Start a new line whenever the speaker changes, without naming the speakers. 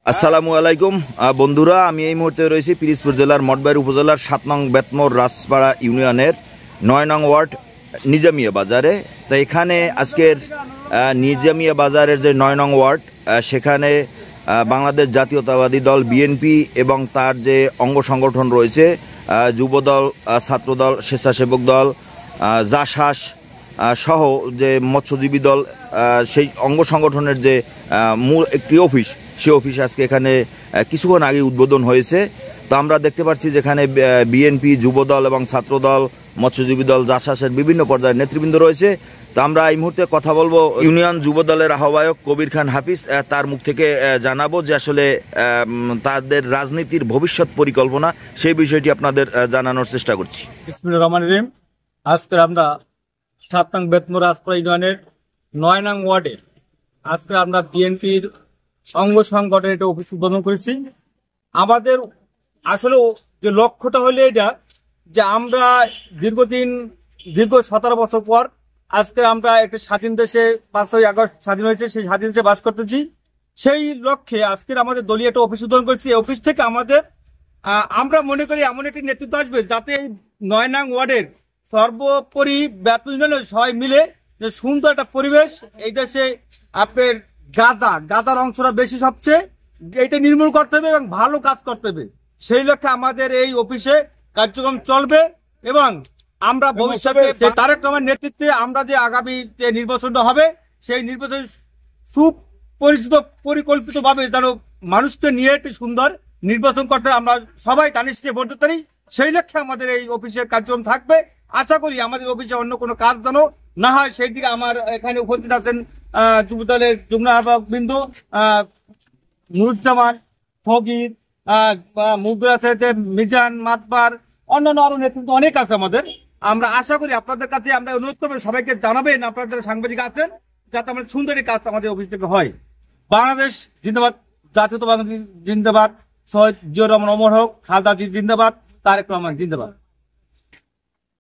আসসালামু আলাইকুম বন্ধুরা, আমি এই মুহূর্তে রয়েছি পিরিজপুর জেলার মঠবাড়ি উপজেলার ৭ নং বেতমোর রাজপাড়া ইউনিয়নের ৯ নং ওয়ার্ড নিজামিয়া বাজারে। তো এখানে আজকের নিজামিয়া বাজারের যে ৯ নং ওয়ার্ড, সেখানে বাংলাদেশ জাতীয়তাবাদী দল বিএনপি এবং তার যে অঙ্গ সংগঠন রয়েছে যুবদল, ছাত্রদল, স্বেচ্ছাসেবক দল, জাসাস সহ যে মৎস্যজীবী দল, সেই অঙ্গ সংগঠনের যে মূল একটি অফিস, সেই অফিস আজকে এখানে কিছুক্ষণ আগে উদ্বোধন হয়েছে। তো আমরা দেখতে পাচ্ছি যেখানে বিএনপি, যুবদল এবং ছাত্রদল, মৎস্যজীবী দল, জাসাসের বিভিন্ন পর্যায়ের নেতৃবৃন্দ রয়েছে। তো আমরা এই মুহূর্তে কথা বলবো ইউনিয়ন যুবদলের আহ্বায়ক কবির খান হাফিজ, তার মুখ থেকে জানাবো যে আসলে তাদের রাজনীতির ভবিষ্যৎ পরিকল্পনা, সেই বিষয়টি আপনাদের জানানোর চেষ্টা করছি।
বিসমিল্লাহির রহমানির রহিম। আজকে আমরা ৭ নং বেতমোর রাজপাড়া ইউনিয়নের ৯ নং ওয়ার্ডে আজকে আমরা বিএনপির অঙ্গ সংগঠনের একটা অফিস উদ্বোধন করেছি। আমাদের আসলে যে লক্ষ্যটা হলো এটা যে আমরা দীর্ঘ ১৭ বছর পর আজকে আমরা একটা স্বাধীন দেশে ৫ই আগস্ট স্বাধীন হয়েছে, সেই স্বাধীন দেশে বাস করতেছি। সেই লক্ষ্যে আজকের আমাদের দলীয় একটা অফিস উদ্বোধন করেছি। এই অফিস থেকে আমাদের আমরা মনে করি এমন একটি নেতৃত্ব আসবে যাতে ৯ নং ওয়ার্ডের সর্বোপরি ব্যাপক ইউনিয়নের সবাই মিলে যে সুন্দর একটা পরিবেশ, এই দেশে আপনার গাজার অংশটা বেশি সবচেয়ে, এটা নির্মূল করতে হবে এবং ভালো কাজ করতে হবে। সেই লক্ষ্যে আমাদের এই অফিসে কার্যক্রম চলবে এবং আমরা ভবিষ্যতে তারেক রহমানের নেতৃত্বে আমরা যে আগামী যে নির্বাচনটা হবে, সেই নির্বাচন সুপরিচিত পরিকল্পিতভাবে যেন মানুষকে নিয়ে একটি সুন্দর নির্বাচন করতে আমরা সবাই তানিশে বলতে পারি, সেই লক্ষ্যে আমাদের এই অফিসের কার্যক্রম থাকবে। আশা করি আমাদের অফিসে অন্য কোনো কাজ যেন না হয়, সেই দিকে আমার এখানে উপস্থিত আছেন যুবদলের যুগ্ম আহ্বায়ক বিন্দু নুরুজ্জামান, ফকির, মুগ্ধ আছে, মিজান, মাতবার, অন্যান্য আরো নেতৃত্ব অনেক আছে আমাদের। আমরা আশা করি আপনাদের কাছে আমরা অনুরোধ করবো, সবাইকে জানাবেন আপনাদের সাংবাদিক আছেন, যাতে আমাদের সুন্দর কাজ আমাদের অফিস থেকে হয়। বাংলাদেশ জিন্দাবাদ, জাতীয়তাবাদী জিন্দাবাদ, শহীদ জিয়াউর রহমান অমর হোক, খালেদা জিন্দাবাদ, তারেক রহমান জিন্দাবাদ।